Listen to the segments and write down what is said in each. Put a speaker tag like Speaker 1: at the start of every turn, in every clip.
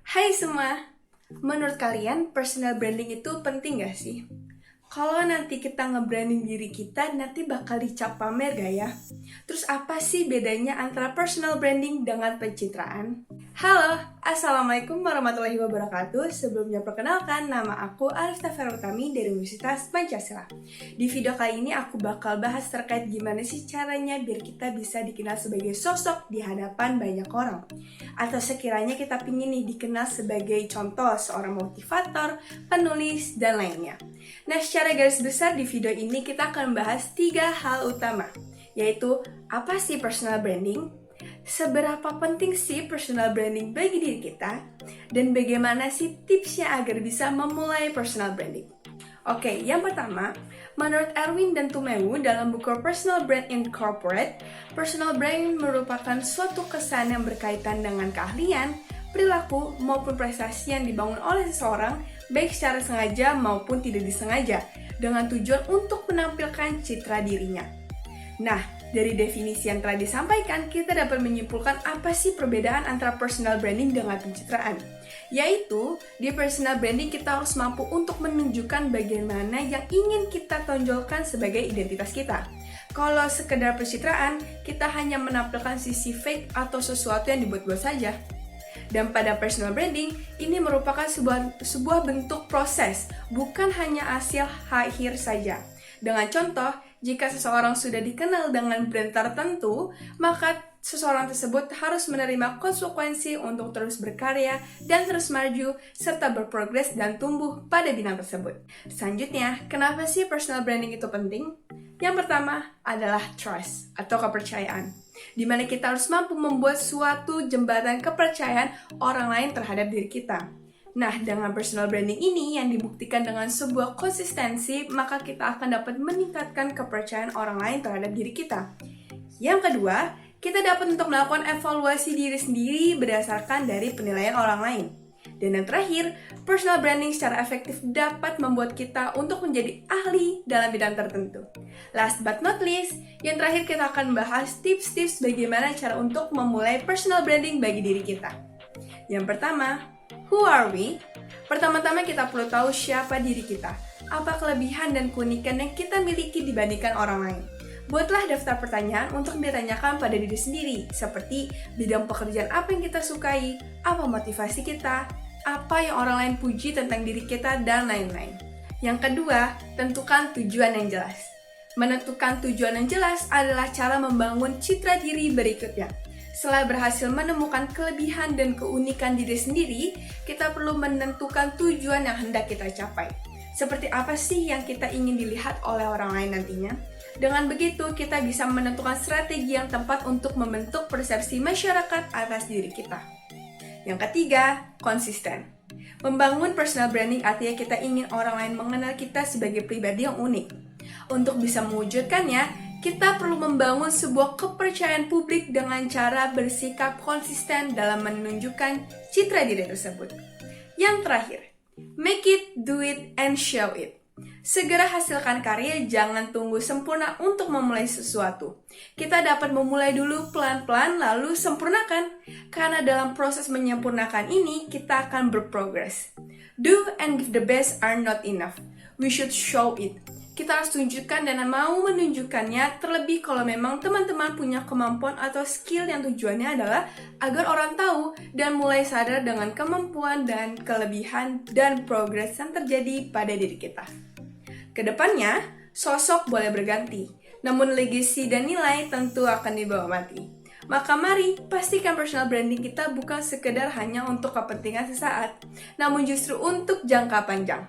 Speaker 1: Hai semua, menurut kalian personal branding itu penting gak sih? Kalau nanti kita nge-branding diri kita, nanti bakal dicap pamer gak ya? Terus apa sih bedanya antara personal branding dengan pencitraan? Halo, Assalamualaikum warahmatullahi wabarakatuh. Sebelumnya perkenalkan, nama aku Arifta Ferutami dari Universitas Pancasila. Di video kali ini aku bakal bahas terkait gimana sih caranya biar kita bisa dikenal sebagai sosok di hadapan banyak orang. Atau sekiranya kita pingin nih dikenal sebagai contoh seorang motivator, penulis, dan lainnya. Nah, secara garis besar di video ini kita akan membahas 3 hal utama, yaitu apa sih personal branding, seberapa penting sih personal branding bagi diri kita, dan bagaimana sih tipsnya agar bisa memulai personal branding. Oke, yang pertama, menurut Erwin dan Tumewu dalam buku Personal Brand in Corporate, personal brand merupakan suatu kesan yang berkaitan dengan keahlian, perilaku, maupun prestasi yang dibangun oleh seseorang, baik secara sengaja maupun tidak disengaja, dengan tujuan untuk menampilkan citra dirinya. Nah, dari definisi yang telah disampaikan, kita dapat menyimpulkan apa sih perbedaan antara personal branding dengan pencitraan. Yaitu, di personal branding kita harus mampu untuk menunjukkan bagaimana yang ingin kita tonjolkan sebagai identitas kita. Kalau sekedar pencitraan, kita hanya menampilkan sisi fake atau sesuatu yang dibuat-buat saja. Dan pada personal branding, ini merupakan sebuah bentuk proses, bukan hanya hasil akhir saja. Dengan contoh, jika seseorang sudah dikenal dengan brand tertentu, maka seseorang tersebut harus menerima konsekuensi untuk terus berkarya dan terus maju, serta berprogres dan tumbuh pada bidang tersebut. Selanjutnya, kenapa sih personal branding itu penting? Yang pertama adalah trust atau kepercayaan, di mana kita harus mampu membuat suatu jembatan kepercayaan orang lain terhadap diri kita. Nah, dengan personal branding ini yang dibuktikan dengan sebuah konsistensi, maka kita akan dapat meningkatkan kepercayaan orang lain terhadap diri kita. Yang kedua, kita dapat untuk melakukan evaluasi diri sendiri berdasarkan dari penilaian orang lain. Dan yang terakhir, personal branding secara efektif dapat membuat kita untuk menjadi ahli dalam bidang tertentu. Last but not least, yang terakhir kita akan bahas tips-tips bagaimana cara untuk memulai personal branding bagi diri kita. Yang pertama, who are we? Pertama-tama kita perlu tahu siapa diri kita, apa kelebihan dan keunikan yang kita miliki dibandingkan orang lain. Buatlah daftar pertanyaan untuk ditanyakan pada diri sendiri, seperti bidang pekerjaan apa yang kita sukai, apa motivasi kita, apa yang orang lain puji tentang diri kita, dan lain-lain. Yang kedua, tentukan tujuan yang jelas. Menentukan tujuan yang jelas adalah cara membangun citra diri berikutnya. Setelah berhasil menemukan kelebihan dan keunikan diri sendiri, kita perlu menentukan tujuan yang hendak kita capai. Seperti apa sih yang kita ingin dilihat oleh orang lain nantinya? Dengan begitu, kita bisa menentukan strategi yang tepat untuk membentuk persepsi masyarakat atas diri kita. Yang ketiga, konsisten. Membangun personal branding artinya kita ingin orang lain mengenal kita sebagai pribadi yang unik. Untuk bisa mewujudkannya, kita perlu membangun sebuah kepercayaan publik dengan cara bersikap konsisten dalam menunjukkan citra diri tersebut. Yang terakhir, make it, do it, and show it. Segera hasilkan karya, jangan tunggu sempurna untuk memulai sesuatu. Kita dapat memulai dulu pelan-pelan lalu sempurnakan. Karena dalam proses menyempurnakan ini, kita akan berprogres. Do and give the best are not enough. We should show it. Kita harus tunjukkan dan mau menunjukkannya, terlebih kalau memang teman-teman punya kemampuan atau skill yang tujuannya adalah agar orang tahu dan mulai sadar dengan kemampuan dan kelebihan dan progres yang terjadi pada diri kita. Kedepannya, sosok boleh berganti, namun legacy dan nilai tentu akan dibawa mati. Maka mari pastikan personal branding kita bukan sekedar hanya untuk kepentingan sesaat, namun justru untuk jangka panjang.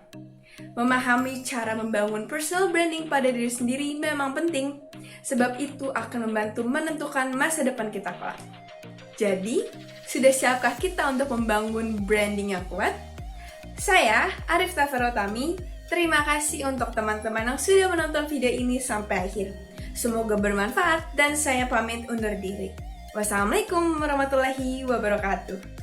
Speaker 1: Memahami cara membangun personal branding pada diri sendiri memang penting, sebab itu akan membantu menentukan masa depan kita kelak. Jadi, sudah siapkah kita untuk membangun branding yang kuat? Saya, Arifta Ferutami, terima kasih untuk teman-teman yang sudah menonton video ini sampai akhir. Semoga bermanfaat dan saya pamit undur diri. Wassalamualaikum warahmatullahi wabarakatuh.